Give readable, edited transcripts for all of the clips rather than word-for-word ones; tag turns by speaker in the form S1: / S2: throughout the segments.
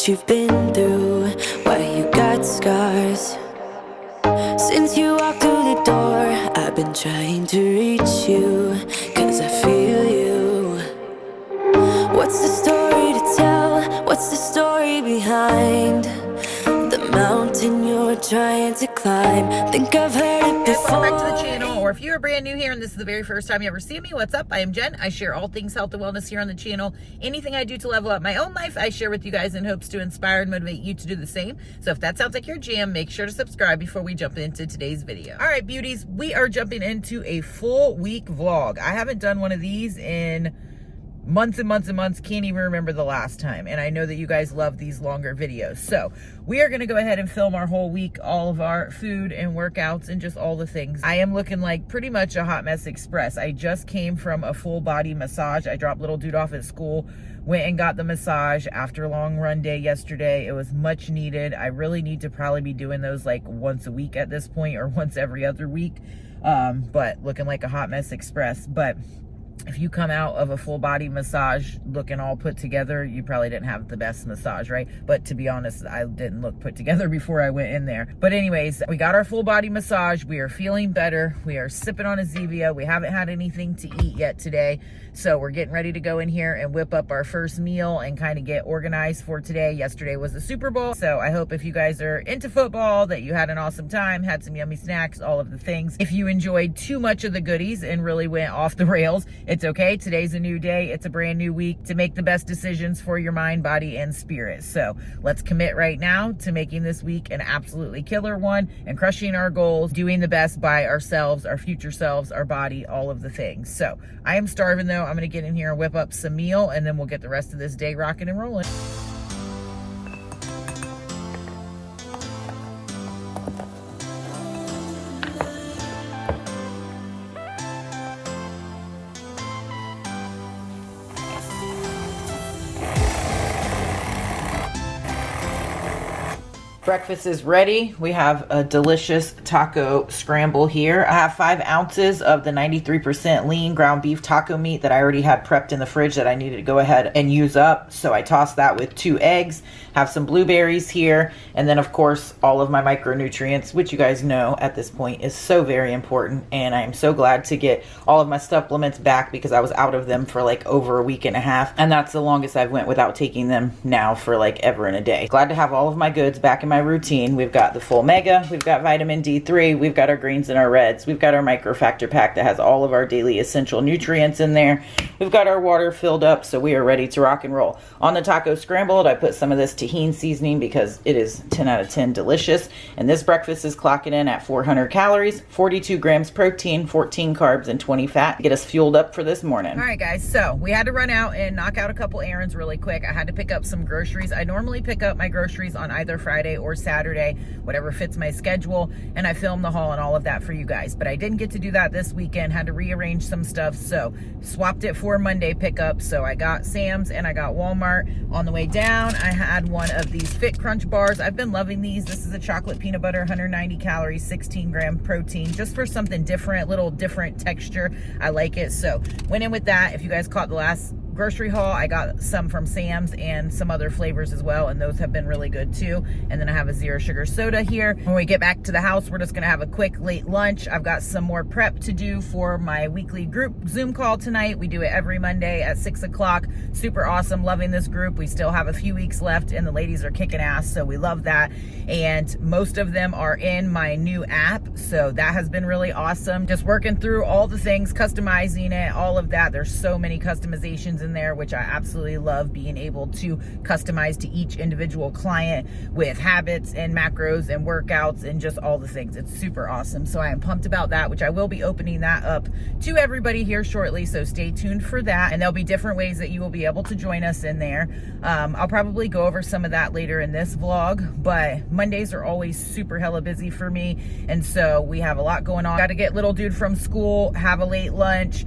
S1: you've been through, why you got scars. Since you walked through the door, I've been trying to reach you, 'cause I feel you. What's the story to tell? What's the story behind the mountain you're trying to climb? Think I've heard it before.
S2: Welcome back to the channel, or if you are brand new here and this is the very first time you ever see me, what's up? I am Jen. I share all things health and wellness here on the channel. Anything I do to level up my own life, I share with you guys in hopes to inspire and motivate you to do the same. So if that sounds like your jam, make sure to subscribe before we jump into today's video. All right, beauties, we are jumping into a full week vlog. I haven't done one of these in months and months and months. Can't even remember the last time. And I know that you guys love these longer videos. So we are going to go ahead and film our whole week, all of our food and workouts and just all the things. I am looking like pretty much a hot mess express. I just came from a full body massage. I dropped little dude off at school, went and got the massage after a long run day yesterday. It was much needed. I really need to probably be doing those like once a week at this point, or once every other week. But looking like a hot mess express. But if you come out of a full body massage looking all put together, you probably didn't have the best massage, right? But to be honest, I didn't look put together before I went in there. But anyways, we got our full body massage. We are feeling better. We are sipping on a Zevia. We haven't had anything to eat yet today. So we're getting ready to go in here and whip up our first meal and kind of get organized for today. Yesterday was the Super Bowl. So I hope if you guys are into football that you had an awesome time, had some yummy snacks, all of the things. If you enjoyed too much of the goodies and really went off the rails, it's okay. Today's a new day. It's a brand new week to make the best decisions for your mind, body, and spirit. So let's commit right now to making this week an absolutely killer one and crushing our goals, doing the best by ourselves, our future selves, our body, all of the things. So I am starving though. I'm going to get in here and whip up some meal, and then we'll get the rest of this day rocking and rolling. Breakfast is ready. We have a delicious taco scramble here. I have 5 ounces of the 93% lean ground beef taco meat that I already had prepped in the fridge that I needed to go ahead and use up. So I tossed that with 2 eggs, have some blueberries here, and then of course all of my micronutrients, which you guys know at this point is so very important. And I am so glad to get all of my supplements back because I was out of them for like over a week and a half. And that's the longest I've went without taking them now for like ever and a day. Glad to have all of my goods back in my routine. We've got the full mega, we've got vitamin D3, we've got our greens and our reds, we've got our microfactor pack that has all of our daily essential nutrients in there. We've got our water filled up, so we are ready to rock and roll. On the taco scrambled, I put some of this tahini seasoning because it is 10 out of 10 delicious. And this breakfast is clocking in at 400 calories, 42 grams protein, 14 carbs, and 20 fat. Get us fueled up for this morning. All right, guys, so we had to run out and knock out a couple errands really quick. I had to pick up some groceries. I normally pick up my groceries on either Friday or Saturday, whatever fits my schedule, and I film the haul and all of that for you guys. But I didn't get to do that this weekend, had to rearrange some stuff, so swapped it for Monday pickup. So I got Sam's and I got Walmart. On the way down, I had one of these Fit Crunch bars. I've been loving these. This is a chocolate peanut butter, 190 calories, 16 gram protein, just for something different, little different texture. I like it, so went in with that. If you guys caught the last grocery haul, I got some from Sam's and some other flavors as well, and those have been really good too. And then I have a 0 sugar soda here. When we get back to the house, we're just gonna have a quick late lunch. I've got some more prep to do for my weekly group Zoom call tonight. We do it every Monday at 6 o'clock. Super awesome, loving this group. We still have a few weeks left and the ladies are kicking ass, so we love that. And most of them are in my new app, so that has been really awesome. Just working through all the things, customizing it, all of that. There's so many customizations in there, which I absolutely love, being able to customize to each individual client with habits and macros and workouts and just all the things. It's super awesome. So I am pumped about that, which I will be opening that up to everybody here shortly. So stay tuned for that. And there'll be different ways that you will be able to join us in there. I'll probably go over some of that later in this vlog, but Mondays are always super hella busy for me. And so we have a lot going on. Got to get little dude from school, have a late lunch,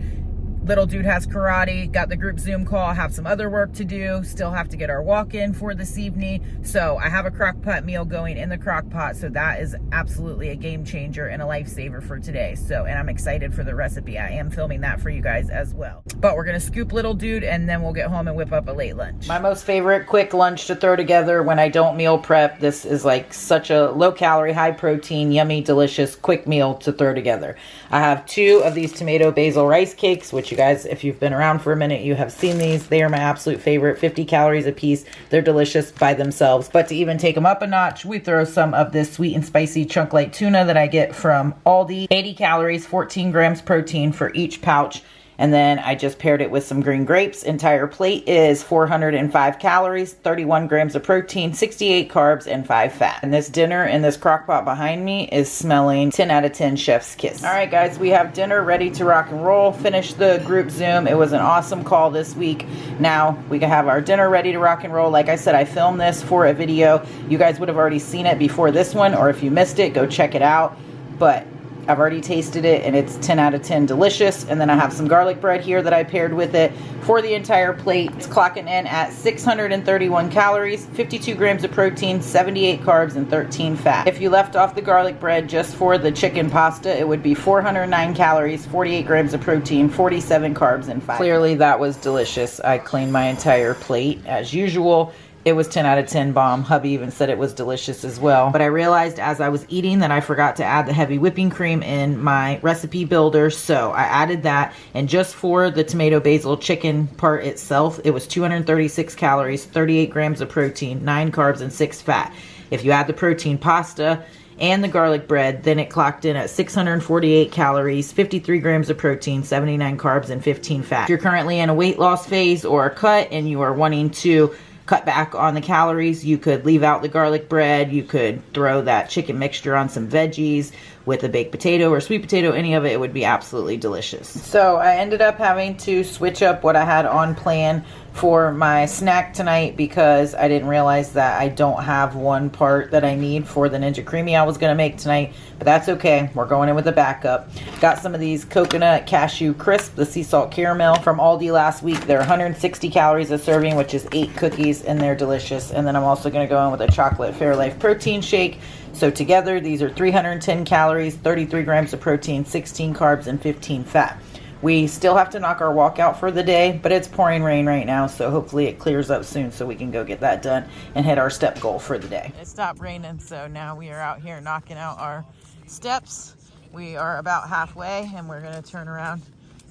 S2: Little dude has karate, got the group Zoom call, have some other work to do, still have to get our walk in for this evening. So I have a crock pot meal going in the crock pot. So that is absolutely a game changer and a lifesaver for today. So, and I'm excited for the recipe. I am filming that for you guys as well. But we're gonna scoop little dude and then we'll get home and whip up a late lunch. My most favorite quick lunch to throw together when I don't meal prep. This is like such a low calorie, high protein, yummy, delicious, quick meal to throw together. I have 2 of these tomato basil rice cakes, which you guys, if you've been around for a minute, you have seen these. They are my absolute favorite, 50 calories a piece. They're delicious by themselves. But to even take them up a notch, we throw some of this sweet and spicy chunk light tuna that I get from Aldi. 80 calories, 14 grams protein for each pouch. And then I just paired it with some green grapes. Entire plate is 405 calories, 31 grams of protein, 68 carbs, and 5 fat. And this dinner in this crock pot behind me is smelling 10 out of 10 chef's kiss. All right, guys, we have dinner ready to rock and roll. Finished the group Zoom. It was an awesome call this week. Now we can have our dinner ready to rock and roll. Like I said, I filmed this for a video. You guys would have already seen it before this one, or if you missed it, go check it out. But I've already tasted it and it's 10 out of 10 delicious. And then I have some garlic bread here that I paired with it for the entire plate. It's clocking in at 631 calories, 52 grams of protein, 78 carbs, and 13 fat. If you left off the garlic bread just for the chicken pasta, it would be 409 calories, 48 grams of protein, 47 carbs, and 5. Clearly that was delicious. I cleaned my entire plate as usual. It was 10 out of 10 bomb. Hubby even said it was delicious as well. But I realized as I was eating that I forgot to add the heavy whipping cream in my recipe builder. So I added that. And just for the tomato basil chicken part itself, it was 236 calories, 38 grams of protein, 9 carbs, and 6 fat. If you add the protein pasta and the garlic bread, then it clocked in at 648 calories, 53 grams of protein, 79 carbs, and 15 fat. If you're currently in a weight loss phase or a cut and you are wanting to cut back on the calories, you could leave out the garlic bread. You could throw that chicken mixture on some veggies with a baked potato or sweet potato, any of it. It would be absolutely delicious. So I ended up having to switch up what I had on plan for my snack tonight because I didn't realize that I don't have one part that I need for the Ninja Creamy I was going to make tonight, but that's okay. We're going in with a backup. Got some of these coconut cashew crisp, the sea salt caramel from Aldi last week. They're 160 calories a serving, which is 8 cookies, and they're delicious. And then I'm also going to go in with a chocolate Fairlife protein shake. So together, these are 310 calories, 33 grams of protein, 16 carbs, and 15 fat. We still have to knock our walk out for the day, but it's pouring rain right now, so hopefully it clears up soon so we can go get that done and hit our step goal for the day. It stopped raining, so now we are out here knocking out our steps. We are about halfway, and we're going to turn around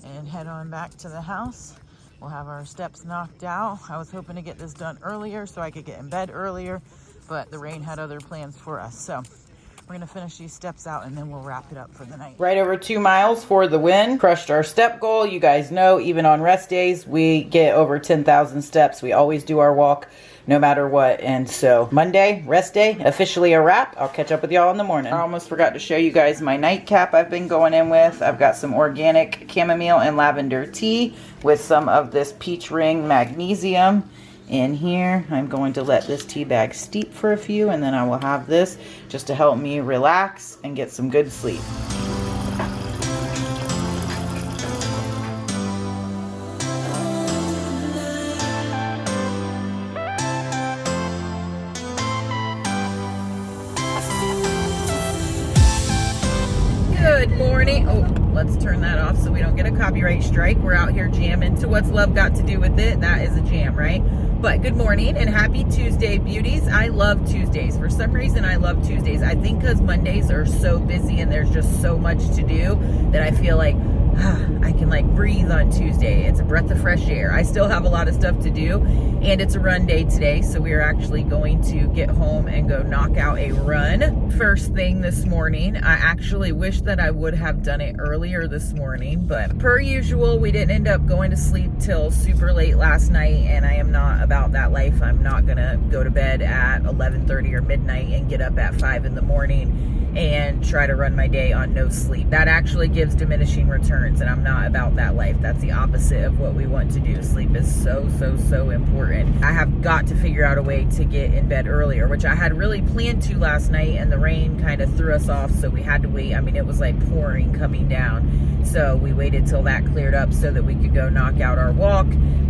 S2: and head on back to the house. We'll have our steps knocked out. I was hoping to get this done earlier so I could get in bed earlier, but the rain had other plans for us, so we're going to finish these steps out and then we'll wrap it up for the night. Right over 2 miles for the win. Crushed our step goal. You guys know, even on rest days, we get over 10,000 steps. We always do our walk no matter what. And so Monday, rest day, officially a wrap. I'll catch up with y'all in the morning. I almost forgot to show you guys my nightcap I've been going in with. I've got some organic chamomile and lavender tea with some of this peach ring magnesium in here. I'm going to let this tea bag steep for a few, and then I will have this just to help me relax and get some good sleep. Good morning. Oh, let's turn that off so we don't get a copyright strike. We're out here jamming to What's Love Got to Do with It. That is a jam, right? But good morning and happy Tuesday, beauties. I love Tuesdays. For some reason, I love Tuesdays. I think because Mondays are so busy and there's just so much to do that I feel like I can like breathe on Tuesday. It's a breath of fresh air. I still have a lot of stuff to do, and it's a run day today, so we are actually going to get home and go knock out a run. First thing this morning, I actually wish that I would have done it earlier this morning, but per usual, we didn't end up going to sleep till super late last night, and I am not about that life. I'm not gonna go to bed at 11:30 or midnight and get up at 5 in the morning and try to run my day on no sleep. That actually gives diminishing returns, and I'm not about that life. That's the opposite of what we want to do. Sleep is so important. I have got to figure out a way to get in bed earlier, which I had really planned to last night, and the rain kind of threw us off, so we had to wait. I mean, it was like pouring coming down, so we waited till that cleared up so that we could go knock out our walk.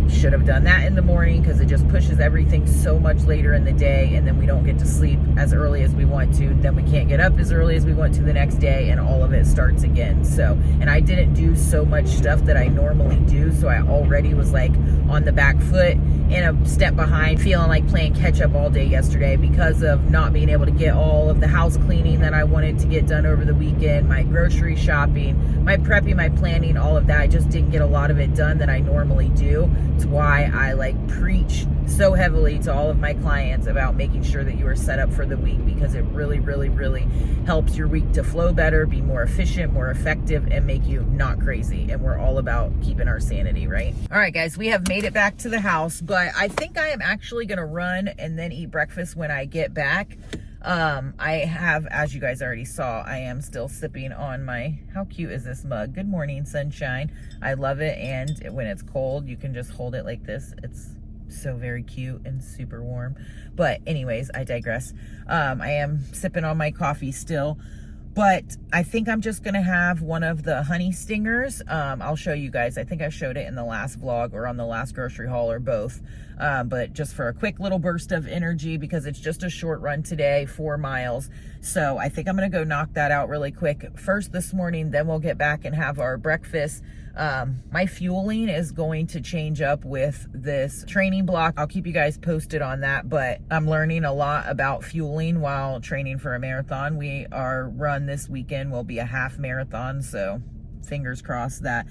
S2: Should have done that in the morning, because it just pushes everything so much later in the day, and then we don't get to sleep as early as we want to. Then we can't get up as early as we want to the next day, and all of it starts again. So, and I didn't do so much stuff that I normally do, so I already was like on the back foot and a step behind, feeling like playing catch up all day yesterday because of not being able to get all of the house cleaning that I wanted to get done over the weekend, my grocery shopping, my prepping, my planning, all of that. I just didn't get a lot of it done that I normally do. It's why I like preach so heavily to all of my clients about making sure that you are set up for the week, because it really helps your week to flow better, be more efficient, more effective, and make you not crazy. And we're all about keeping our sanity, right? All right, guys, we have made it back to the house, but I think I am actually gonna run and then eat breakfast when I get back. I have, as you guys already saw, I am still sipping on my, how cute is this mug? Good morning, sunshine. I love it. And when it's cold, you can just hold it like this. It's so very cute and super warm. But anyways, I digress. I am sipping on my coffee still, but I think I'm just gonna have one of the honey stingers. I'll show you guys. I think I showed it in the last vlog or on the last grocery haul or both. But just for a quick little burst of energy, because it's just a short run today, 4 miles. So I think I'm gonna go knock that out really quick first this morning, then we'll get back and have our breakfast. My fueling is going to change up with this training block. I'll keep you guys posted on that, but I'm learning a lot about fueling while training for a marathon. Our run this weekend will be a half marathon, so fingers crossed that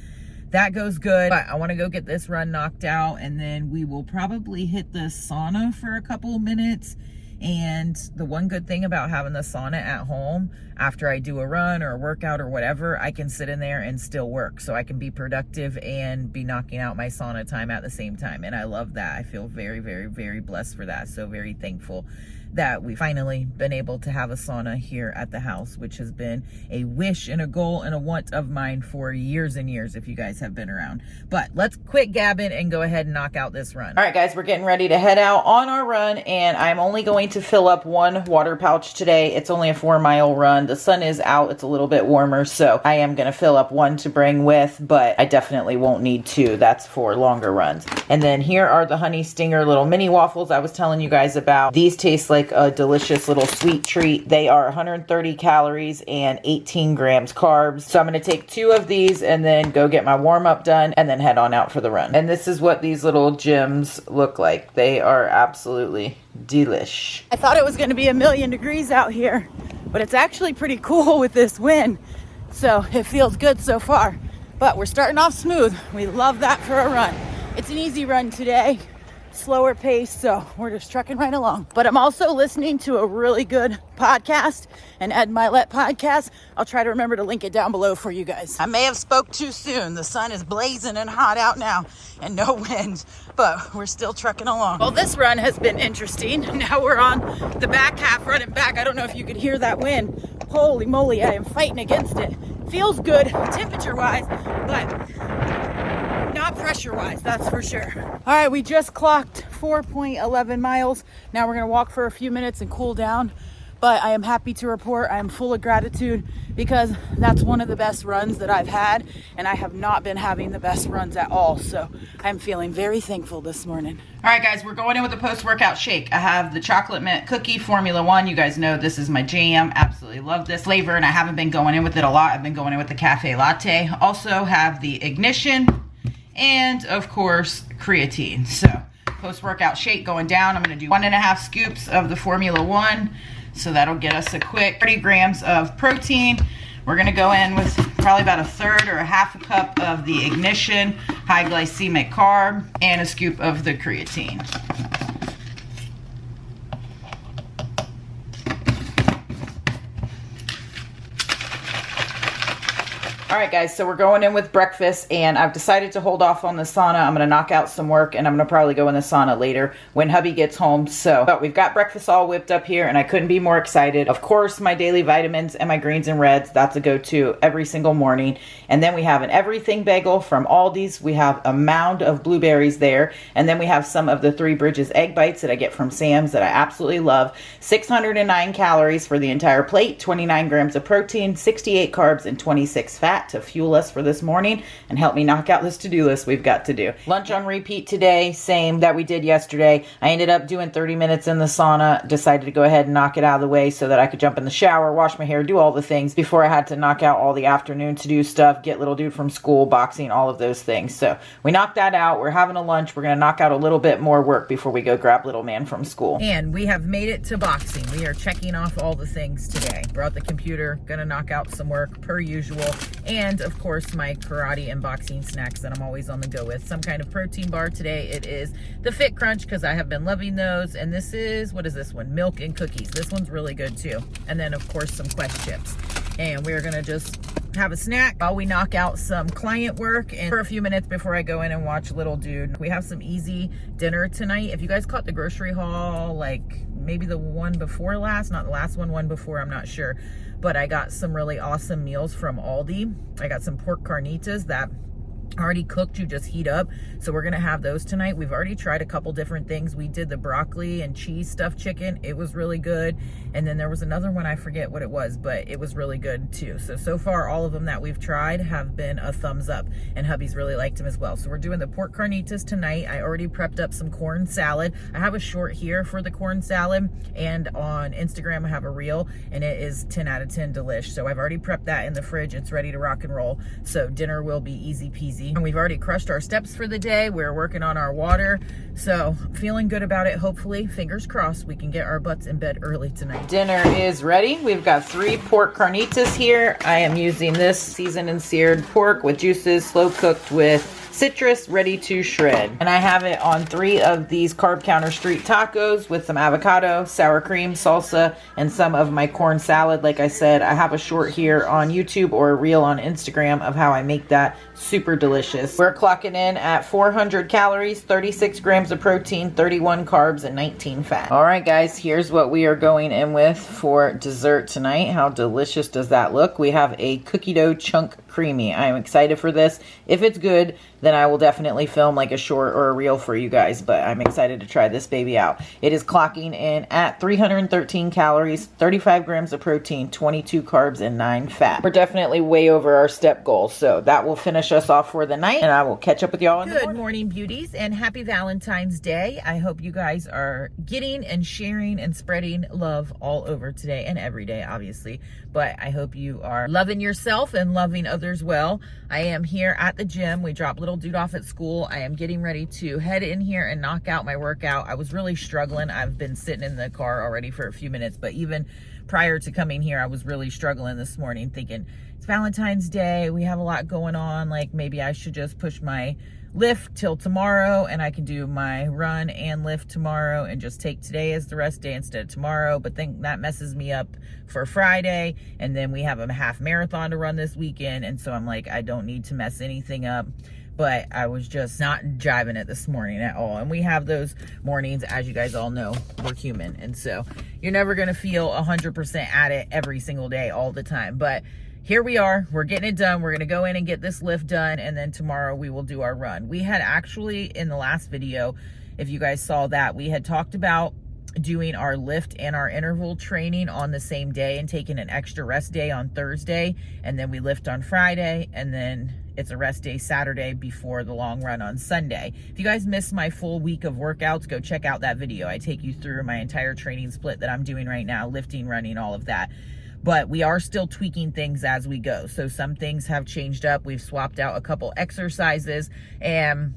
S2: goes good. But I want to go get this run knocked out, and then we will probably hit the sauna for a couple of minutes. And the one good thing about having the sauna at home, after I do a run or a workout or whatever, I can sit in there and still work. So I can be productive and be knocking out my sauna time at the same time. And I love that. I feel very blessed for that. So very thankful that we finally been able to have a sauna here at the house, which has been a wish and a goal and a want of mine for years and years, if you guys have been around. But let's quit gabbing and go ahead and knock out this run. All right, guys, we're getting ready to head out on our run, and I'm only going to fill up one water pouch today. It's only a 4-mile run. The sun is out. It's a little bit warmer, so I am going to fill up one to bring with, but I definitely won't need 2. That's for longer runs. And then here are the Honey Stinger little mini waffles I was telling you guys about. These taste like a delicious little sweet treat. They are 130 calories and 18 grams carbs. So I'm going to take 2 of these and then go get my warm up done and then head on out for the run. And this is what these little gems look like. They are absolutely delish. I thought it was going to be 1,000,000 degrees out here, but it's actually pretty cool with this wind. So it feels good so far, but we're starting off smooth. We love that for a run. It's an easy run today. Slower pace, so we're just trucking right along. But I'm also listening to a really good podcast, an Ed Milet podcast. I'll try to remember to link it down below for you guys. I may have spoke too soon. The sun is blazing and hot out now and no wind, but we're still trucking along. Well, this run has been interesting. Now we're on the back half, running back. I don't know if you could hear that wind. Holy moly, I am fighting against it. Feels good temperature-wise, but not pressure-wise, that's for sure. All right, we just clocked 4.11 miles. Now we're gonna walk for a few minutes and cool down. But I am happy to report I am full of gratitude, because that's one of the best runs that I've had, and I have not been having the best runs at all. So I'm feeling very thankful this morning. All right, guys, we're going in with a post-workout shake. I have the chocolate mint cookie Formula 1. You guys know this is my jam. Absolutely love this flavor, and I haven't been going in with it a lot. I've been going in with the cafe latte. Also have the ignition, and of course, creatine. So post-workout shake going down. I'm going to do 1.5 scoops of the Formula 1. So that'll get us a quick 30 grams of protein. We're going to go in with probably about 1/3 or 1/2 cup of the ignition high glycemic carb and a scoop of the creatine. All right, guys, so we're going in with breakfast, and I've decided to hold off on the sauna. I'm going to knock out some work, and I'm going to probably go in the sauna later when hubby gets home. But we've got breakfast all whipped up here, and I couldn't be more excited. Of course, my daily vitamins and my greens and reds, that's a go-to every single morning. And then we have an everything bagel from Aldi's. We have a mound of blueberries there, and then we have some of the Three Bridges egg bites that I get from Sam's that I absolutely love. 609 calories for the entire plate, 29 grams of protein, 68 carbs, and 26 fat to fuel us for this morning and help me knock out this to-do list we've got to do. Lunch on repeat today, same that we did yesterday. I ended up doing 30 minutes in the sauna, decided to go ahead and knock it out of the way so that I could jump in the shower, wash my hair, do all the things before I had to knock out all the afternoon to-do stuff, get little dude from school, boxing, all of those things. So we knocked that out. We're having a lunch. We're going to knock out a little bit more work before we go grab little man from school. And we have made it to boxing. We are checking off all the things today. Brought the computer, going to knock out some work per usual. And of course, my karate and boxing snacks that I'm always on the go with. Some kind of protein bar today. It is the Fit Crunch because I have been loving those. And this is, what is this one? Milk and cookies. This one's really good too. And then of course some Quest chips. And we're going to just have a snack while we knock out some client work and for a few minutes before I go in and watch little dude. We have some easy dinner tonight. If you guys caught the grocery haul, like maybe the one before last, not the last one before, I'm not sure. But I got some really awesome meals from Aldi. I got some pork carnitas that already cooked, you just heat up. So we're gonna have those tonight. We've already tried a couple different things. We did the broccoli and cheese stuffed chicken. It was really good. And then there was another one, I forget what it was, but it was really good too. So far all of them that we've tried have been a thumbs up, and hubby's really liked them as well. So we're doing the pork carnitas tonight. I already prepped up some corn salad. I have a short here for the corn salad, and on Instagram I have a reel, and it is 10 out of 10 delish. So I've already prepped that in the fridge. It's ready to rock and roll. So dinner will be easy peasy. And we've already crushed our steps for the day. We're working on our water. So feeling good about it. Hopefully, fingers crossed, we can get our butts in bed early tonight. Dinner is ready. We've got 3 pork carnitas here. I am using this seasoned and seared pork with juices, slow cooked with citrus, ready to shred. And I have it on 3 of these Carb Counter Street tacos with some avocado, sour cream, salsa, and some of my corn salad. Like I said, I have a short here on YouTube or a reel on Instagram of how I make that. Super delicious. We're clocking in at 400 calories, 36 grams of protein, 31 carbs, and 19 fat. All right, guys, here's what we are going in with for dessert tonight. How delicious does that look? We have a cookie dough chunk creamy. I am excited for this. If it's good, then I will definitely film like a short or a reel for you guys, but I'm excited to try this baby out. It is clocking in at 313 calories, 35 grams of protein, 22 carbs, and 9 fat. We're definitely way over our step goal, so that will finish us off for the night, and I will catch up with y'all in the morning. Good morning, beauties, and happy Valentine's Day. I hope you guys are getting and sharing and spreading love all over today and every day, obviously, but I hope you are loving yourself and loving others well. I am here at the gym. We dropped little dude off at school. I am getting ready to head in here and knock out my workout. I was really struggling. I've been sitting in the car already for a few minutes, but even prior to coming here, I was really struggling this morning, thinking it's Valentine's Day. We have a lot going on. Like maybe I should just push my lift till tomorrow and I can do my run and lift tomorrow and just take today as the rest day instead of tomorrow. But then that messes me up for Friday, and then we have a half marathon to run this weekend, and so I'm like, I don't need to mess anything up. But I was just not jiving it this morning at all. And we have those mornings, as you guys all know, we're human, and so you're never going to feel 100% at it every single day all the time. But here we are, we're getting it done. We're going to go in and get this lift done, and then tomorrow we will do our run. We had actually, in the last video, if you guys saw that, we had talked about doing our lift and our interval training on the same day and taking an extra rest day on Thursday, and then we lift on Friday, and then it's a rest day Saturday before the long run on Sunday. If you guys missed my full week of workouts, go check out that video. I take you through my entire training split that I'm doing right now, lifting, running, all of that. But we are still tweaking things as we go. So some things have changed up. We've swapped out a couple exercises, and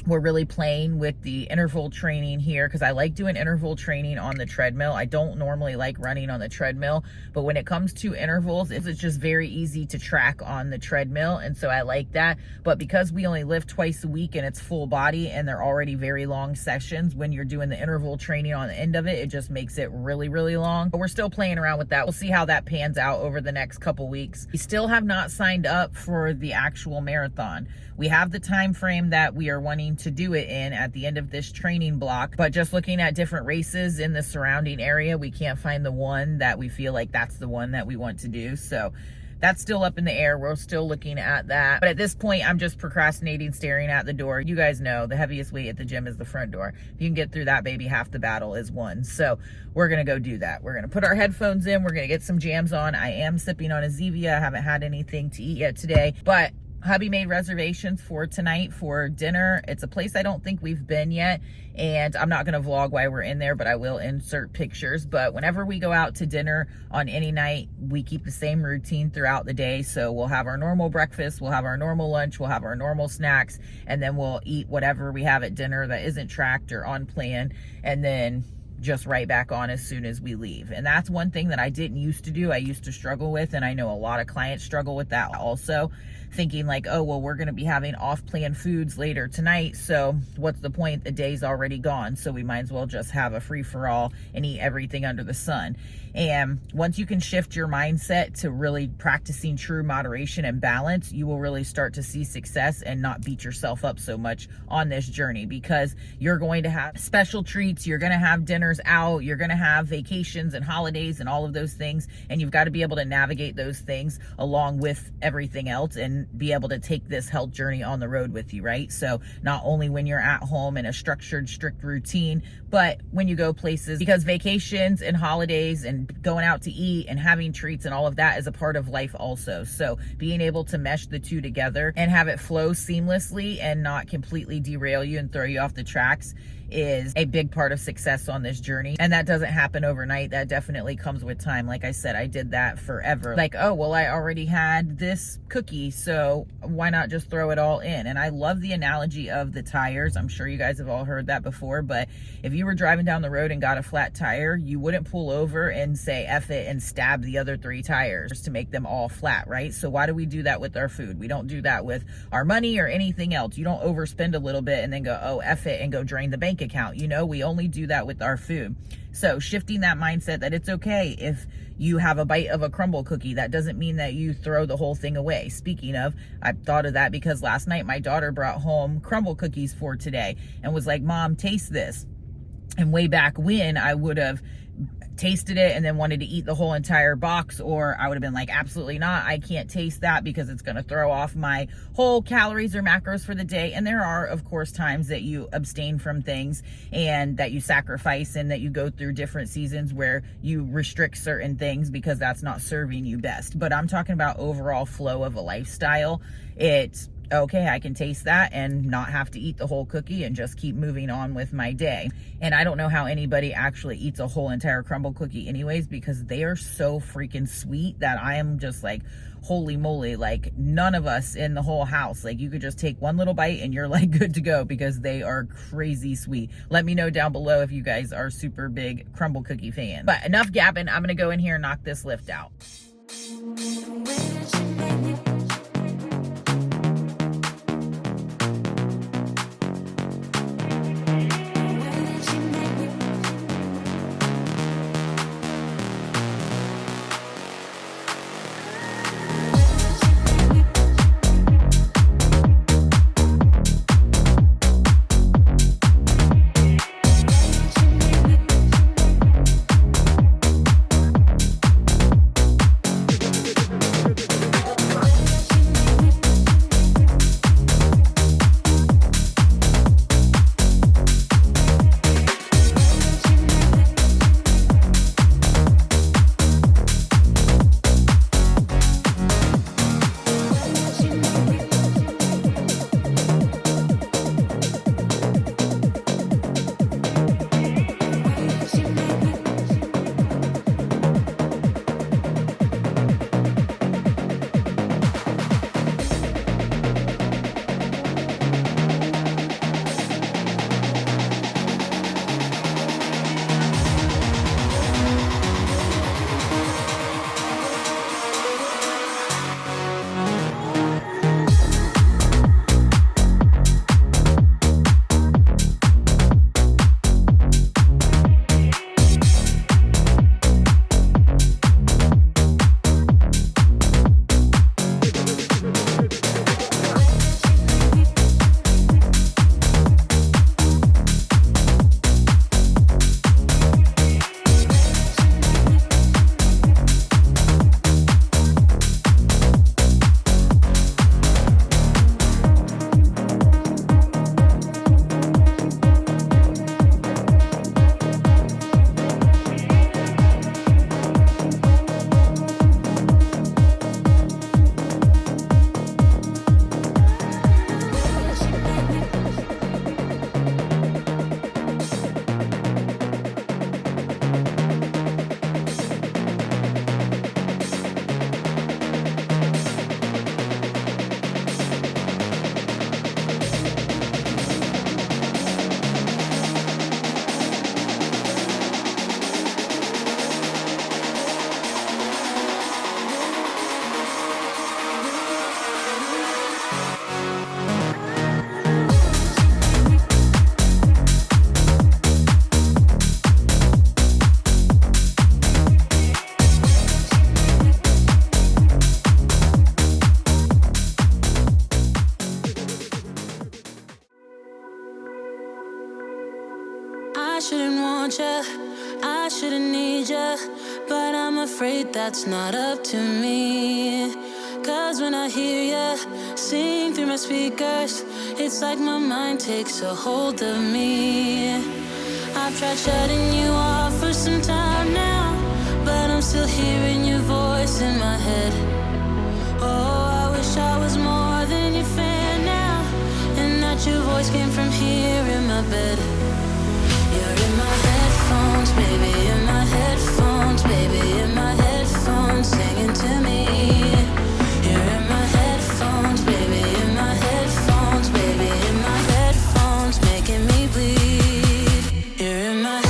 S2: We're really playing with the interval training here because I like doing interval training on the treadmill. I don't normally like running on the treadmill, but when it comes to intervals, it's just very easy to track on the treadmill, and so I like that. But because we only lift twice a week and it's full body and they're already very long sessions, when you're doing the interval training on the end of it, it just makes it really, really long. But we're still playing around with that. We'll see how that pans out over the next couple weeks. We still have not signed up for the actual marathon. We have the time frame that we are wanting to do it in at the end of this training block, but just looking at different races in the surrounding area, we can't find the one that we feel like that's the one that we want to do. So that's still up in the air. We're still looking at that. But at this point, I'm just procrastinating, staring at the door. You guys know the heaviest weight at the gym is the front door. If you can get through that, baby, half the battle is won. So we're going to go do that. We're going to put our headphones in. We're going to get some jams on. I am sipping on a Zevia. I haven't had anything to eat yet today, but hubby made reservations for tonight for dinner. It's a place I don't think we've been yet, and I'm not going to vlog while we're in there, but I will insert pictures. But whenever we go out to dinner on any night, we keep the same routine throughout the day. So we'll have our normal breakfast, we'll have our normal lunch, we'll have our normal snacks, and then we'll eat whatever we have at dinner that isn't tracked or on plan, and then just right back on as soon as we leave. And that's one thing that I didn't used to do. I used to struggle with, and I know a lot of clients struggle with that also, thinking like, oh, well, we're going to be having off-plan foods later tonight, so what's the point? The day's already gone, so we might as well just have a free-for-all and eat everything under the sun. And once you can shift your mindset to really practicing true moderation and balance, you will really start to see success and not beat yourself up so much on this journey, because you're going to have special treats, you're going to have dinners out, you're going to have vacations and holidays and all of those things, and you've got to be able to navigate those things along with everything else and be able to take this health journey on the road with you, right? So not only when you're at home in a structured, strict routine, but when you go places, because vacations and holidays and going out to eat and having treats and all of that is a part of life also. So being able to mesh the two together and have it flow seamlessly and not completely derail you and throw you off the tracks is a big part of success on this journey. And that doesn't happen overnight. That definitely comes with time. Like I said, I did that forever. Like, oh, well, I already had this cookie, so why not just throw it all in? And I love the analogy of the tires. I'm sure you guys have all heard that before, but if you were driving down the road and got a flat tire, you wouldn't pull over and say F it and stab the other 3 tires to make them all flat, right? So why do we do that with our food? We don't do that with our money or anything else. You don't overspend a little bit and then go, oh, F it, and go drain the bank account. You know, we only do that with our food. So shifting that mindset that it's okay if you have a bite of a crumble cookie, that doesn't mean that you throw the whole thing away. Speaking of, I thought of that because last night my daughter brought home crumble cookies for today and was like, Mom, taste this. And way back when, I would have tasted it and then wanted to eat the whole entire box, or I would have been like, absolutely not, I can't taste that because it's going to throw off my whole calories or macros for the day. And there are, of course, times that you abstain from things and that you sacrifice and that you go through different seasons where you restrict certain things because that's not serving you best. But I'm talking about overall flow of a lifestyle. It's okay, I can taste that and not have to eat the whole cookie and just keep moving on with my day. And I don't know how anybody actually eats a whole entire crumble cookie anyways, because they are so freaking sweet that I am just like, holy moly, like none of us in the whole house, like you could just take one little bite and you're like good to go because they are crazy sweet. Let me know down below if you guys are super big crumble cookie fans. But enough gabbing, I'm gonna go in here and knock this lift out.
S1: I shouldn't want ya, I shouldn't need ya, but I'm afraid that's not up to me. Cause when I hear ya sing through my speakers, it's like my mind takes a hold of me. I've tried shutting you off for some time now, but I'm still hearing your voice in my head. Oh, I wish I was more than your fan now, and that your voice came from here in my bed. You're in my headphones, baby, in my headphones, baby, in my headphones, singing to me. You're in my headphones, baby, in my headphones, baby, in my headphones, making me bleed. You're in my.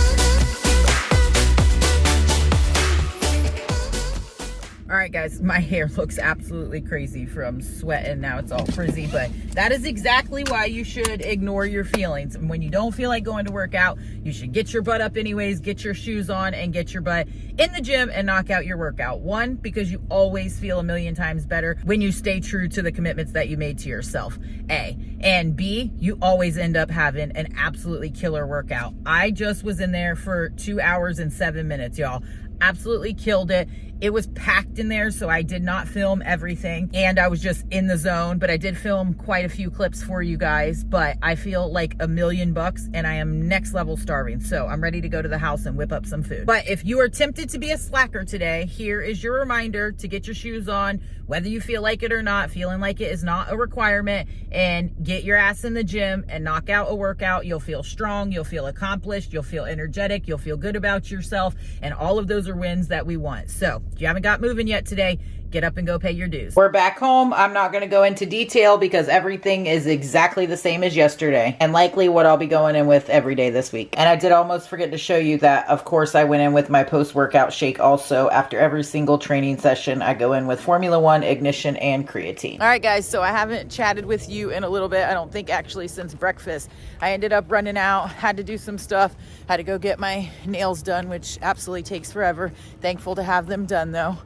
S2: All right, guys, my hair looks absolutely crazy from sweating. Now it's all frizzy, but that is exactly why you should ignore your feelings. And when you don't feel like going to work out, you should get your butt up anyways, get your shoes on, and get your butt in the gym and knock out your workout. One, because you always feel a million times better when you stay true to the commitments that you made to yourself, A. And B, you always end up having an absolutely killer workout. I just was in there for 2 hours and 7 minutes, y'all. Absolutely killed it. It was packed in there, so I did not film everything, and I was just in the zone, but I did film quite a few clips for you guys. But I feel like $1,000,000 and I am next level starving, so I'm ready to go to the house and whip up some food. But if you are tempted to be a slacker today, here is your reminder to get your shoes on, whether you feel like it or not. Feeling like it is not a requirement, and get your ass in the gym and knock out a workout. You'll feel strong, you'll feel accomplished, you'll feel energetic, you'll feel good about yourself, and all of those are wins that we want. So if you haven't got moving yet today, get up and go pay your dues. We're back home. I'm not going to go into detail because everything is exactly the same as yesterday, and likely what I'll be going in with every day this week. And I did almost forget to show you that, of course, I went in with my post-workout shake also. After every single training session, I go in with Formula 1, Ignition, and Creatine. All right, guys, so I haven't chatted with you in a little bit. I don't think actually since breakfast. I ended up running out, had to do some stuff, had to go get my nails done, which absolutely takes forever. Thankful to have them done though,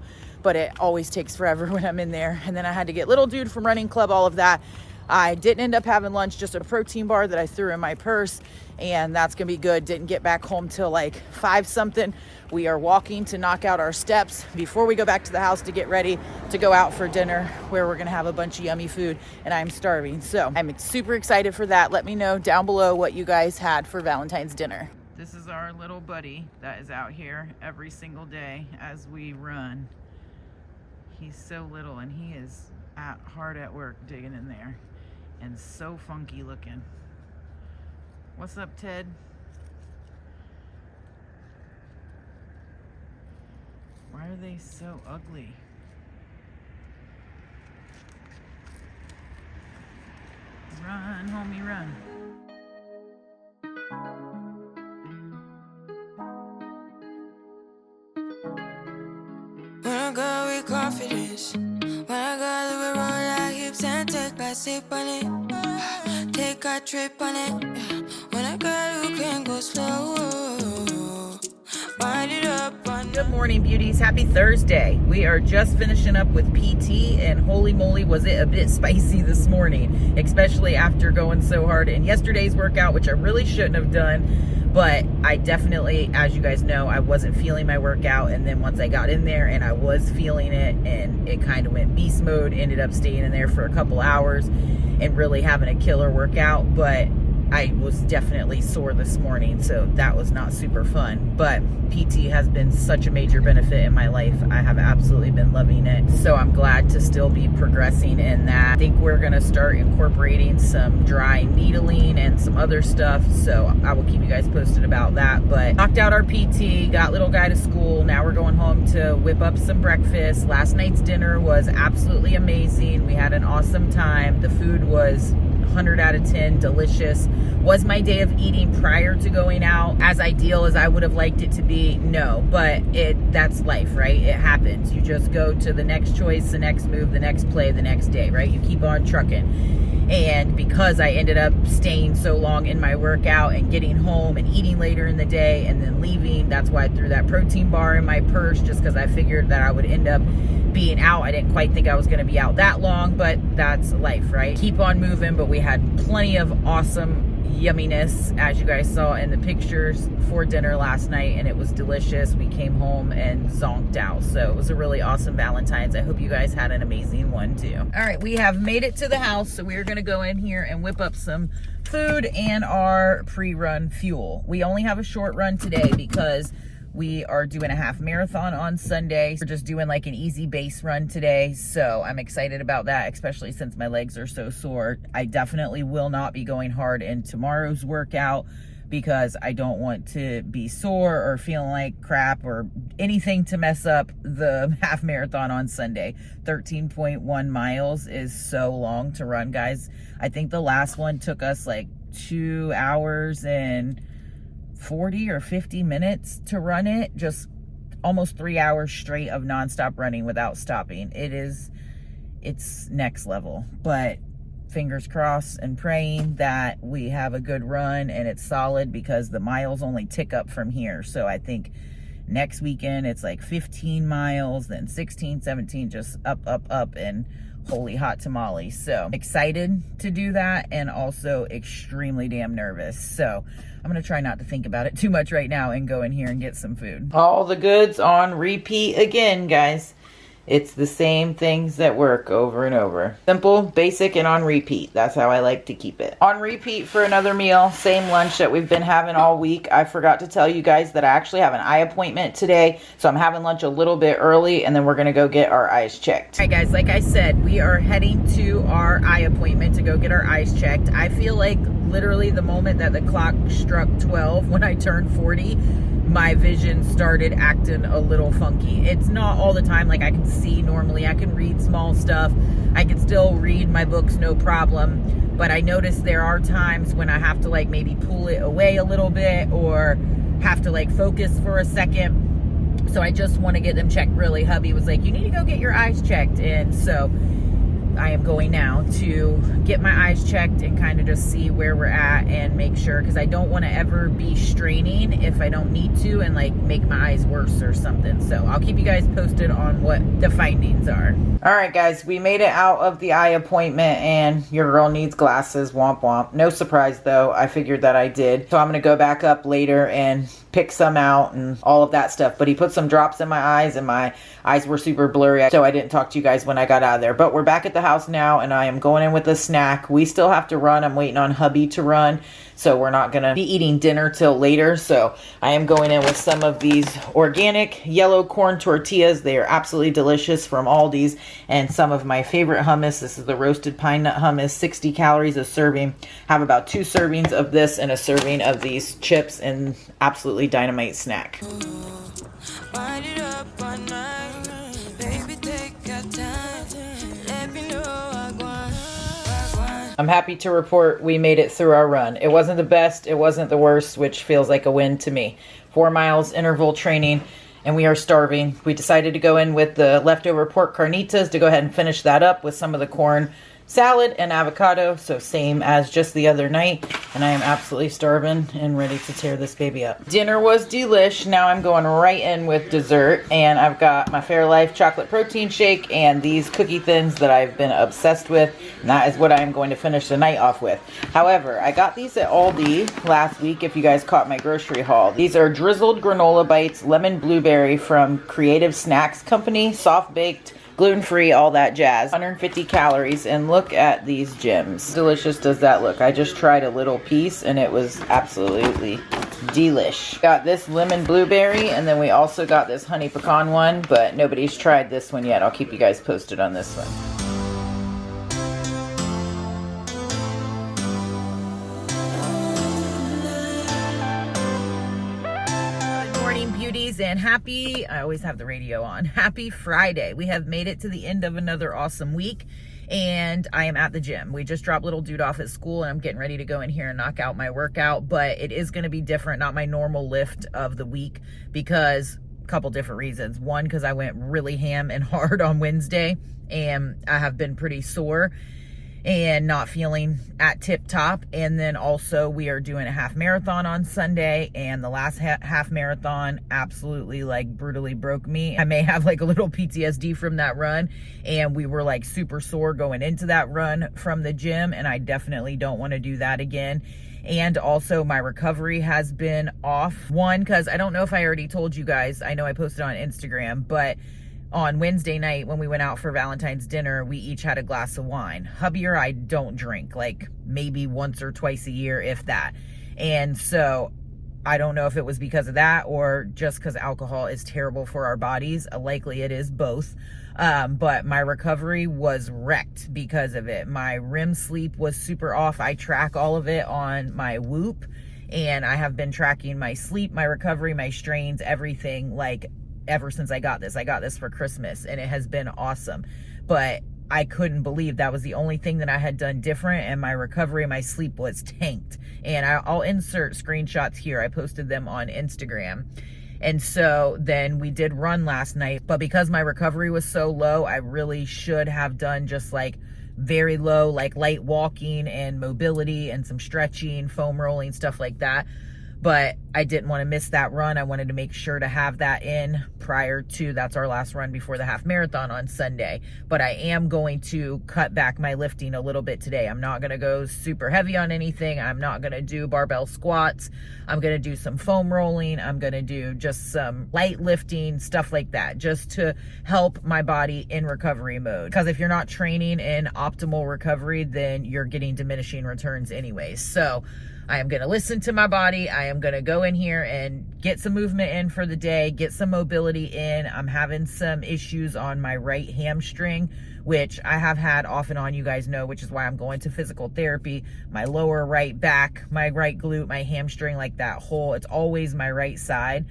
S2: but it always takes forever when I'm in there. And then I had to get little dude from running club, all of that. I didn't end up having lunch, just a protein bar that I threw in my purse, and that's gonna be good. Didn't get back home till like 5 something. We are walking to knock out our steps before we go back to the house to get ready to go out for dinner, where we're gonna have a bunch of yummy food, and I'm starving. So I'm super excited for that. Let me know down below what you guys had for Valentine's dinner. This is our little buddy that is out here every single day as we run. He's so little, and he is hard at work digging in there, and so funky looking. What's up, Ted? Why are they so ugly? Run, homie, run.
S1: When I go with confidence, when I go to roll our hips and take back sip on it, take a trip on it. When I go, you can go slow. Wind it up on.
S2: Good morning, beauties. Happy Thursday. We are just finishing up with PT, and holy moly, was it a bit spicy this morning, especially after going so hard in yesterday's workout, which I really shouldn't have done. But I definitely, as you guys know, I wasn't feeling my workout. And then once I got in there and I was feeling it, and it kind of went beast mode, ended up staying in there for a couple hours and really having a killer workout. But I was definitely sore this morning, so that was not super fun. But PT has been such a major benefit in my life. I have absolutely been loving it. So I'm glad to still be progressing in that. I think we're gonna start incorporating some dry needling and some other stuff. So I will keep you guys posted about that. But knocked out our PT, got little guy to school. Now we're going home to whip up some breakfast. Last night's dinner was absolutely amazing. We had an awesome time. The food was 100 out of 10, delicious. Was my day of eating prior to going out as ideal as I would have liked it to be? No, but that's life, right? It happens. You just go to the next choice, the next move, the next play, the next day, right? You keep on trucking. And because I ended up staying so long in my workout and getting home and eating later in the day and then leaving, that's why I threw that protein bar in my purse, just because I figured that I would end up being out. I didn't quite think I was going to be out that long, but that's life, right? Keep on moving. But we had plenty of awesome yumminess, as you guys saw in the pictures, for dinner last night, and it was delicious. We came home and zonked out, so it was a really awesome Valentine's. I hope you guys had an amazing one too. All right, we have made it to the house, so we're gonna go in here and whip up some food and our pre-run fuel. We only have a short run today because we are doing a half marathon on Sunday. We're just doing like an easy base run today. So I'm excited about that, especially since my legs are so sore. I definitely will not be going hard in tomorrow's workout because I don't want to be sore or feeling like crap or anything to mess up the half marathon on Sunday. 13.1 miles is so long to run, guys. I think the last one took us like 2 hours and 40 or 50 minutes to run it. Just almost 3 hours straight of nonstop running without stopping. It's next level, but fingers crossed and praying that we have a good run and it's solid, because the miles only tick up from here. So I think next weekend it's like 15 miles, then 16, 17, just up, and holy hot tamale. So excited to do that, and also extremely damn nervous. So I'm gonna try not to think about it too much right now and go in here and get some food. All the goods on repeat again, guys. It's the same things that work over and over. Simple, basic, and on repeat. That's how I like to keep it. On repeat for another meal, same lunch that we've been having all week. I forgot to tell you guys that I actually have an eye appointment today, so I'm having lunch a little bit early, and then we're gonna go get our eyes checked. All right, guys, like I said, we are heading to our eye appointment to go get our eyes checked. I feel like literally the moment that the clock struck 12 when I turned 40, my vision started acting a little funky. It's not all the time. Like, I can see normally, I can read small stuff, I can still read my books no problem, but I notice there are times when I have to like maybe pull it away a little bit or have to like focus for a second. So I just want to get them checked really. Hubby was like, you need to go get your eyes checked, and so I am going now to get my eyes checked and kind of just see where we're at and make sure, because I don't want to ever be straining if I don't need to and like make my eyes worse or something. So I'll keep you guys posted on what the findings are. All right, guys, we made it out of the eye appointment, and your girl needs glasses. Womp womp. No surprise though. I figured that I did. So I'm going to go back up later and pick some out and all of that stuff. But he put some drops in my eyes, and my eyes were super blurry, so I didn't talk to you guys when I got out of there. But we're back at the house now, and I am going in with a snack. We still have to run. I'm waiting on hubby to run, so we're not gonna be eating dinner till later. So I am going in with some of these organic yellow corn tortillas. They are absolutely delicious, from Aldi's, and some of my favorite hummus. This is the roasted pine nut hummus, 60 calories a serving. Have about 2 servings of this and a serving of these chips, and absolutely dynamite snack.
S1: Wind it up one night, baby, take your time, let me know I want.
S2: I'm happy to report we made it through our run. It wasn't the best, it wasn't the worst, which feels like a win to me. 4 miles interval training, and we are starving. We decided to go in with the leftover pork carnitas to go ahead and finish that up with some of the corn salad and avocado, so same as just the other night, and I am absolutely starving and ready to tear this baby up. Dinner was delish. Now I'm going right in with dessert, and I've got my Fairlife chocolate protein shake and these cookie thins that I've been obsessed with, and that is what I am going to finish the night off with. However, I got these at Aldi last week, if you guys caught my grocery haul. These are drizzled granola bites, lemon blueberry from Creative Snacks Company, soft baked, gluten-free, all that jazz. 150 calories, and look at these gems. Delicious does that look? I just tried a little piece and it was absolutely delish. Got this lemon blueberry, and then we also got this honey pecan one, but nobody's tried this one yet. I'll keep you guys posted on this one. And happy, I always have the radio on, happy Friday. We have made it to the end of another awesome week, and I am at the gym. We just dropped little dude off at school, and I'm getting ready to go in here and knock out my workout, but it is going to be different, not my normal lift of the week, because a couple different reasons. One, because I went really ham and hard on Wednesday, and I have been pretty sore and not feeling at tip top. And then also we are doing a half marathon on Sunday, and the last half marathon absolutely like brutally broke me. I may have like a little PTSD from that run, and we were like super sore going into that run from the gym, and I definitely don't want to do that again. And also my recovery has been off. One, because I don't know if I already told you guys, I know I posted on Instagram, but on Wednesday night when we went out for Valentine's dinner, we each had a glass of wine. Hubby or I don't drink, like maybe once or twice a year, if that. And so I don't know if it was because of that or just because alcohol is terrible for our bodies. Likely it is both. But my recovery was wrecked because of it. My REM sleep was super off. I track all of it on my Whoop, and I have been tracking my sleep, my recovery, my strains, everything, like ever since I got this. I got this for Christmas and it has been awesome. But I couldn't believe that was the only thing that I had done different, and my recovery, my sleep was tanked. And I'll insert screenshots here. I posted them on Instagram. And so then we did run last night, but because my recovery was so low, I really should have done just like very low, like light walking and mobility and some stretching, foam rolling, stuff like that. But I didn't want to miss that run. I wanted to make sure to have that in prior to, that's our last run before the half marathon on Sunday. But I am going to cut back my lifting a little bit today. I'm not going to go super heavy on anything. I'm not going to do barbell squats. I'm going to do some foam rolling. I'm going to do just some light lifting, stuff like that, just to help my body in recovery mode. Because if you're not training in optimal recovery, then you're getting diminishing returns anyways. So I am going to listen to my body. I am going to go in here and get some movement in for the day, get some mobility in. I'm having some issues on my right hamstring, which I have had off and on, you guys know, which is why I'm going to physical therapy. My lower right back, my right glute, my hamstring, like that whole, it's always my right side.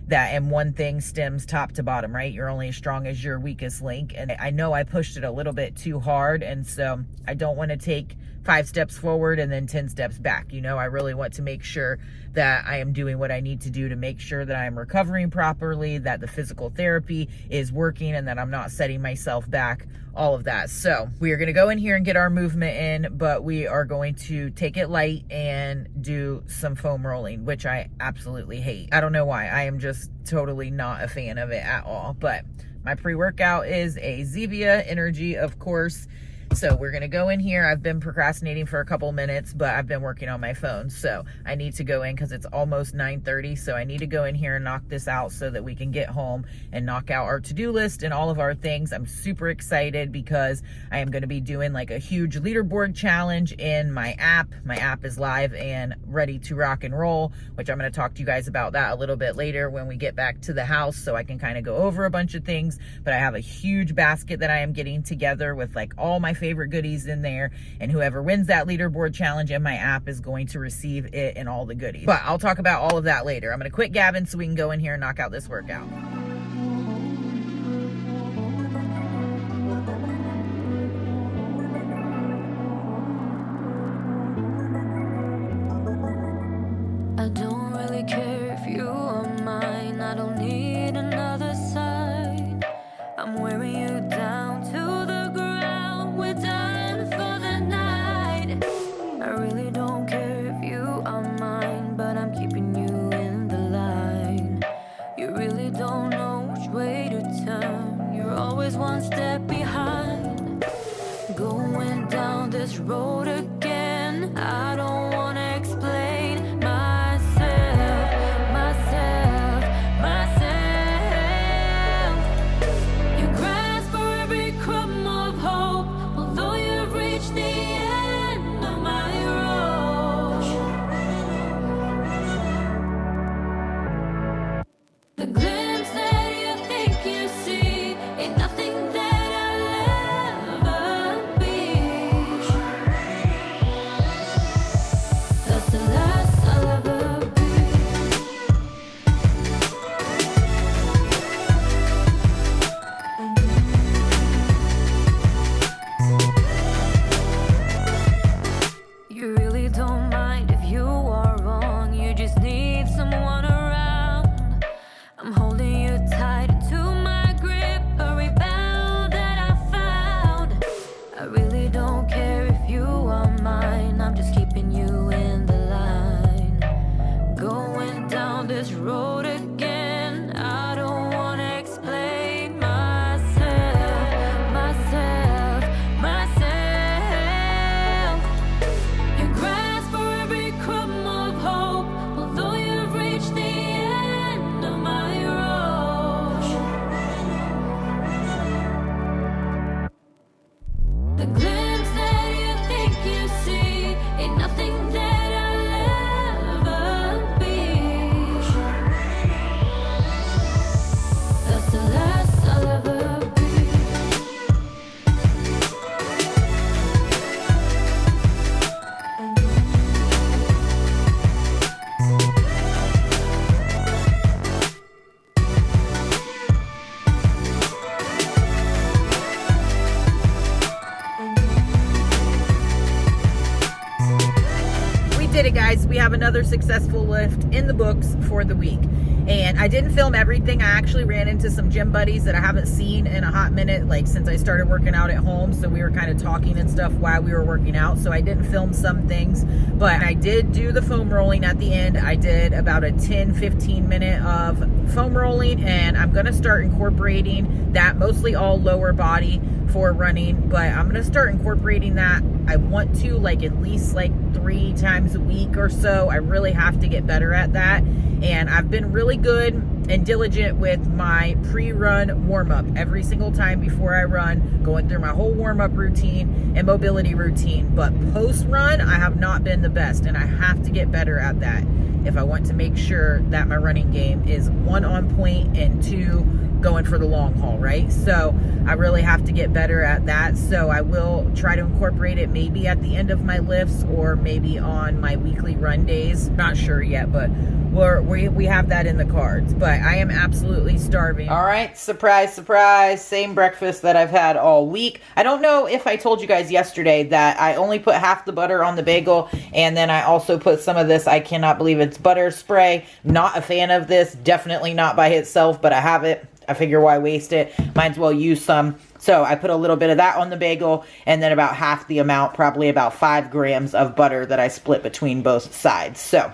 S2: That, and one thing stems top to bottom, right? You're only as strong as your weakest link. And I know I pushed it a little bit too hard. And so I don't want to take 5 steps forward and then 10 steps back. You know, I really want to make sure that I am doing what I need to do to make sure that I am recovering properly, that the physical therapy is working, and that I'm not setting myself back, all of that. So we are going to go in here and get our movement in, but we are going to take it light and do some foam rolling, which I absolutely hate. I don't know why. I am just totally not a fan of it at all. But my pre-workout is a Zevia Energy, of course. So we're going to go in here. I've been procrastinating for a couple minutes, but I've been working on my phone. So I need to go in because it's almost 9:30. So I need to go in here and knock this out so that we can get home and knock out our to-do list and all of our things. I'm super excited because I am going to be doing like a huge leaderboard challenge in my app. My app is live and ready to rock and roll, which I'm going to talk to you guys about that a little bit later when we get back to the house, so I can kind of go over a bunch of things. But I have a huge basket that I am getting together with like all my favorite goodies in there, and whoever wins that leaderboard challenge in my app is going to receive it and all the goodies. But I'll talk about all of that later. I'm going to quit gabbing so we can go in here and knock out this workout.
S1: I don't really care if you are mine. I don't need another sign. I'm wearing you down to the ground. We're done for the night. I really don't care if you are mine, but I'm keeping you in the line. You really don't know which way to turn. You're always one step behind. Going down this road again. I don't wanna explain myself. You grasp for every crumb of hope, although you've reached the end of my road. The glimpse that you think you see ain't nothing that I'll ever be. That's the last I'll ever be. You really don't mind if you are wrong. You just need someone around. I'm holding you tight into my grip, a rebound that I found. I really don't care if you are mine. I'm just keeping you in the line. Going down this road again. I don't wanna explain myself. You grasp for every crumb
S2: another successful lift in the books for the week. And I didn't film everything. I actually ran into some gym buddies that I haven't seen in a hot minute, like since I started working out at home. So we were kind of talking and stuff while we were working out. So I didn't film some things, but I did do the foam rolling at the end. I did about a 10-15 minute of foam rolling, and I'm going to start incorporating that, mostly all lower body for running, but I'm going to start incorporating that. I want to like at least like 3 times a week or so. I really have to get better at that. And I've been really good and diligent with my pre-run warm-up every single time before I run, going through my whole warm-up routine and mobility routine. But post-run, I have not been the best, and I have to get better at that if I want to make sure that my running game is 1, on point, and 2, going for the long haul, right? So I really have to get better at that. So I will try to incorporate it maybe at the end of my lifts or maybe on my weekly run days. Not sure yet, but we have that in the cards. But I am absolutely starving. All right, surprise, surprise. Same breakfast that I've had all week. I don't know if I told you guys yesterday that I only put half the butter on the bagel, and then I also put some of this, I cannot believe it's butter spray. Not a fan of this, definitely not by itself, but I have it. I figure why waste it? Might as well use some. So I put a little bit of that on the bagel, and then about half the amount, probably about 5 grams of butter that I split between both sides. So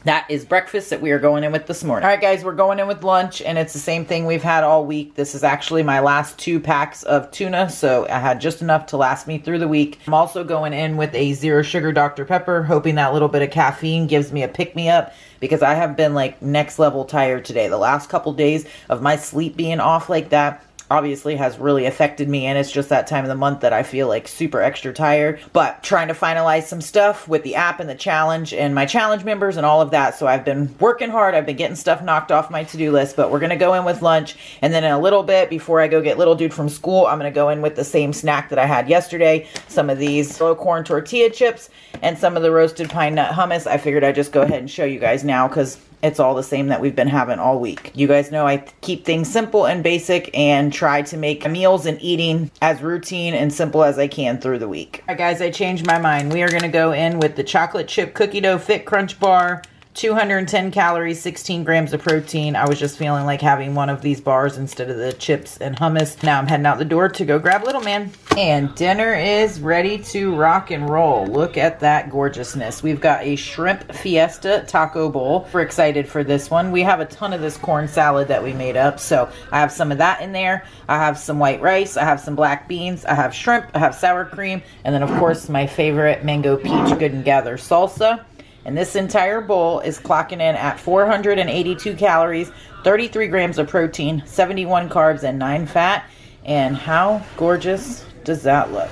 S2: that is breakfast that we are going in with this morning. All right, guys, we're going in with lunch, and it's the same thing we've had all week. This is actually my last 2 packs of tuna, so I had just enough to last me through the week. I'm also going in with a 0 sugar Dr. Pepper, hoping that little bit of caffeine gives me a pick-me-up, because I have been like next level tired today. The last couple days of my sleep being off like that obviously has really affected me, and it's just that time of the month that I feel like super extra tired. But trying to finalize some stuff with the app and the challenge and my challenge members and all of that. So I've been working hard. I've been getting stuff knocked off my to-do list, but we're going to go in with lunch. And then in a little bit, before I go get little dude from school, I'm going to go in with the same snack that I had yesterday. Some of these low corn tortilla chips and some of the roasted pine nut hummus. I figured I'd just go ahead and show you guys now, because it's all the same that we've been having all week. You guys know I keep things simple and basic and try to make meals and eating as routine and simple as I can through the week. All right, guys, I changed my mind. We are going to go in with the chocolate chip cookie dough fit crunch bar. 210 calories, 16 grams of protein. I was just feeling like having one of these bars instead of the chips and hummus. Now I'm heading out the door to go grab little man. And dinner is ready to rock and roll. Look at that gorgeousness. We've got a shrimp fiesta taco bowl. We're excited for this one. We have a ton of this corn salad that we made up. So I have some of that in there. I have some white rice. I have some black beans. I have shrimp. I have sour cream. And then, of course, my favorite mango peach Good and Gather salsa. And this entire bowl is clocking in at 482 calories, 33 grams of protein, 71 carbs, and 9 fat. And how gorgeous does that look?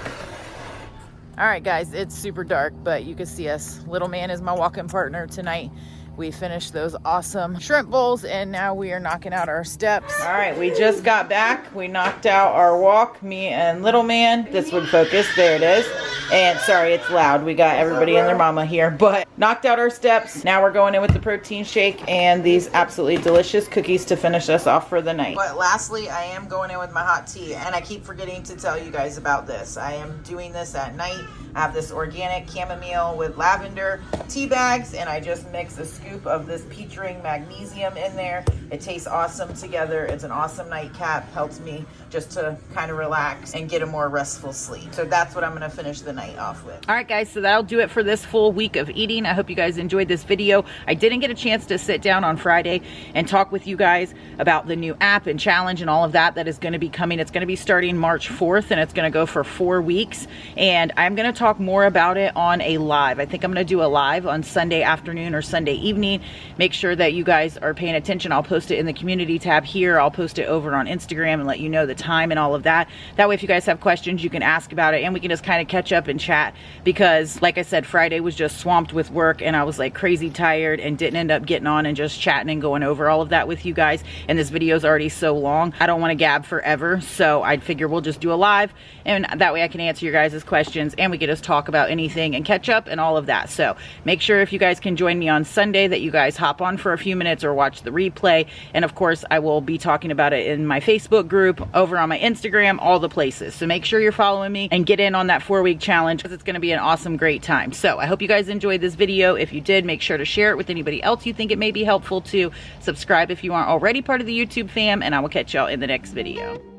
S2: All right, guys, it's super dark, but you can see us. Little man is my walking partner tonight. We finished those awesome shrimp bowls, and now we are knocking out our steps. All right, we just got back. We knocked out our walk, me and little man. This would focus. There it is. And sorry, it's loud. We got everybody and their mama here, but knocked out our steps. Now we're going in with the protein shake and these absolutely delicious cookies to finish us off for the night. But lastly, I am going in with my hot tea, and I keep forgetting to tell you guys about this. I am doing this at night. I have this organic chamomile with lavender tea bags, and I just mix a scoop of this peach ring magnesium in there. It tastes awesome together. It's an awesome nightcap. Helps me just to kind of relax and get a more restful sleep. So that's what I'm going to finish the night off with. All right, guys, so that'll do it for this full week of eating. I hope you guys enjoyed this video. I didn't get a chance to sit down on Friday and talk with you guys about the new app and challenge and all of that is going to be coming. It's going to be starting March 4th, and it's going to go for 4 weeks. And I'm going to talk more about it on a live. I think I'm going to do a live on Sunday afternoon or Sunday evening. Make sure that you guys are paying attention. I'll post it in the community tab here. I'll post it over on Instagram and let you know the time and all of that. That way, if you guys have questions, you can ask about it, and we can just kind of catch up and chat, because like I said, Friday was just swamped with work, and I was like crazy tired and didn't end up getting on and just chatting and going over all of that with you guys. And this video is already so long. I don't want to gab forever, so I'd figure we'll just do a live, and that way I can answer your guys' questions, and we can just talk about anything and catch up and all of that. So make sure if you guys can join me on Sunday that you guys hop on for a few minutes or watch the replay. And of course, I will be talking about it in my Facebook group, over on my Instagram, all the places. So make sure you're following me and get in on that 4-week challenge.
S3: challenge because it's going to be an awesome, great time. So I hope you guys enjoyed this video. If you did, make sure to share it with anybody else you think it may be helpful to. Subscribe if you aren't already part of the YouTube fam, and I will catch y'all in the next video.